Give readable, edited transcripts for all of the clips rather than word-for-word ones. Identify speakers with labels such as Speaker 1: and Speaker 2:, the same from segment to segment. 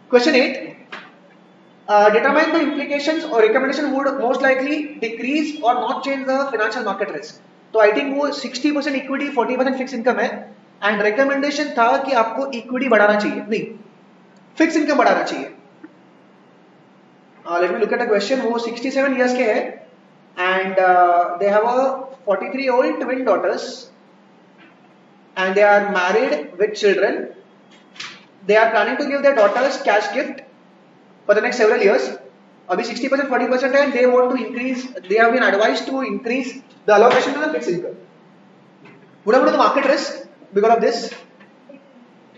Speaker 1: Question 8. Determine the implications or recommendation would most likely decrease or not change the financial market risk. तो I think वो 60% equity 40% fix income है and recommendation था कि आपको equity बढ़ाना चाहिए, नहीं फिक्स इनकम बढ़ाना चाहिए. Let me look at the question. वो 67 इयर्स के हैं and they have a 43-year-old twin daughters and they are married with children. They are planning to give their daughters cash gift for the next several years. Abhi 60% 40% and they want to increase, they have been advised to increase the allocation to the fixed income. Would have the market risk because of this?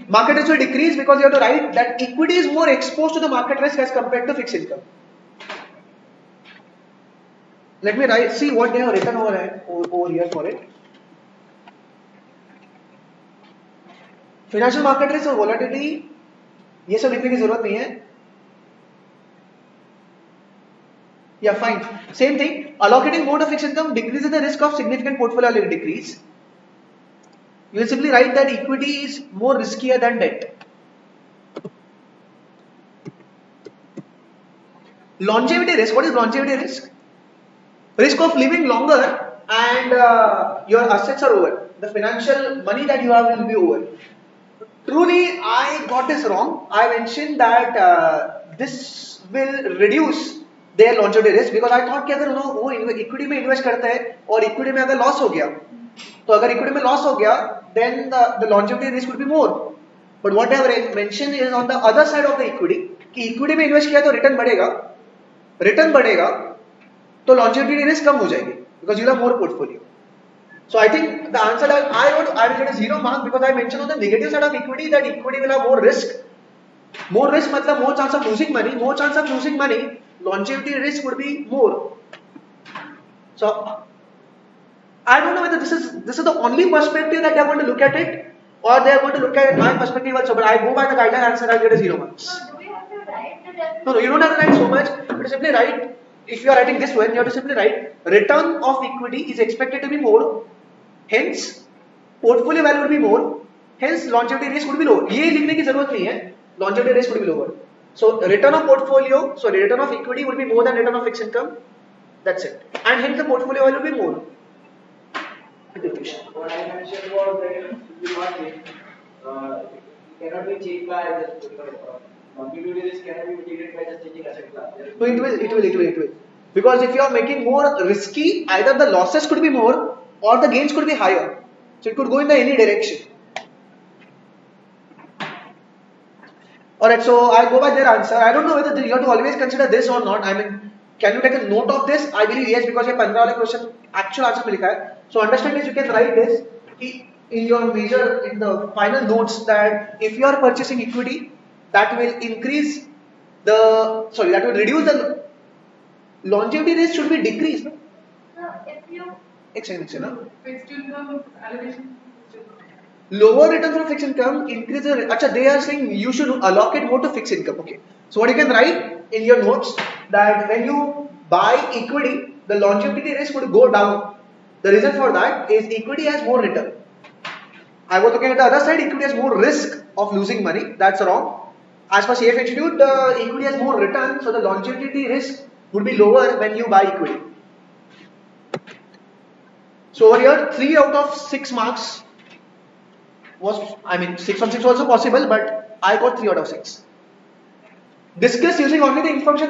Speaker 1: Market risk will decrease because you have to write that equity is more exposed to the market risk as compared to fixed income. Let me see what they have written over here for it. Financial market risk और volatility ये सब लिखने की जरूरत नहीं है. Yeah, fine. Same thing. Allocating more to fixed income decreases the risk of significant portfolio decrease. You will simply write that equity is more riskier than debt. Longevity risk. What is longevity risk? Risk of living longer and your assets are over. The financial money that you have will be over. Truly, I got this wrong. I mentioned that this will reduce their longevity risk because I thought कि अगर वो equity में invest करते हैं और equity में अगर loss हो गया, तो अगर equity में loss हो गया, then the longevity risk would be more. But what I have mentioned is on the other side of the equity कि equity में invest किया तो return बढ़ेगा, तो longevity risk कम हो जाएगी because you have more portfolio. So I think the answer that I will get a 0 mark because I mentioned on the negative side of equity that equity will have more risk. More risk matlab more chance of losing money. More chance of losing money. Longevity risk would be more. So I don't know whether this is the only perspective that they are going to look at it, or they are going to look at my perspective also. But I go by the guideline answer. I will get a 0 marks.
Speaker 2: So do we have to write the definition?
Speaker 1: No, you don't have to write so much. You simply write. If you are writing this one, you have to simply write return of equity is expected to be more. Hence, portfolio value would be more. Hence, longevity risk would be lower. ये लिखने की जरूरत नहीं है. Longevity risk would be lower. So, return of portfolio, return of equity would be more than return of fixed income. That's it. And hence, the portfolio value will be more.
Speaker 3: What I mentioned was that it cannot be changed by just longevity risk cannot be mitigated by just changing asset class.
Speaker 1: So, it will. Because if you are making more risky, either the losses could be more or the gains could be higher. So it could go in any direction. Alright, so I go by their answer. I don't know whether you have to always consider this or not. I mean, can you take a note of this? I believe yes, because ये 15 वाले question actual answer में लिखा है. So understand this, you can write this in your in the final notes that if you are purchasing equity, that will increase that will reduce the longevity risk should be decreased. No?
Speaker 2: If you
Speaker 1: Fixed
Speaker 4: income allocation.
Speaker 1: Lower return from fixed income increases. Achha, they are saying you should allocate more to fixed income. Okay. So what you can write in your notes that when you buy equity, the longevity risk would go down. The reason for that is equity has more return. I was looking at the other side. Equity has more risk of losing money. That's wrong. As per CF Institute, the equity has more return, so the longevity risk would be lower when you buy equity. So over here, 3 out of 6 marks was, 6 from 6 was also possible, but I got 3 out of 6. Discuss using only the information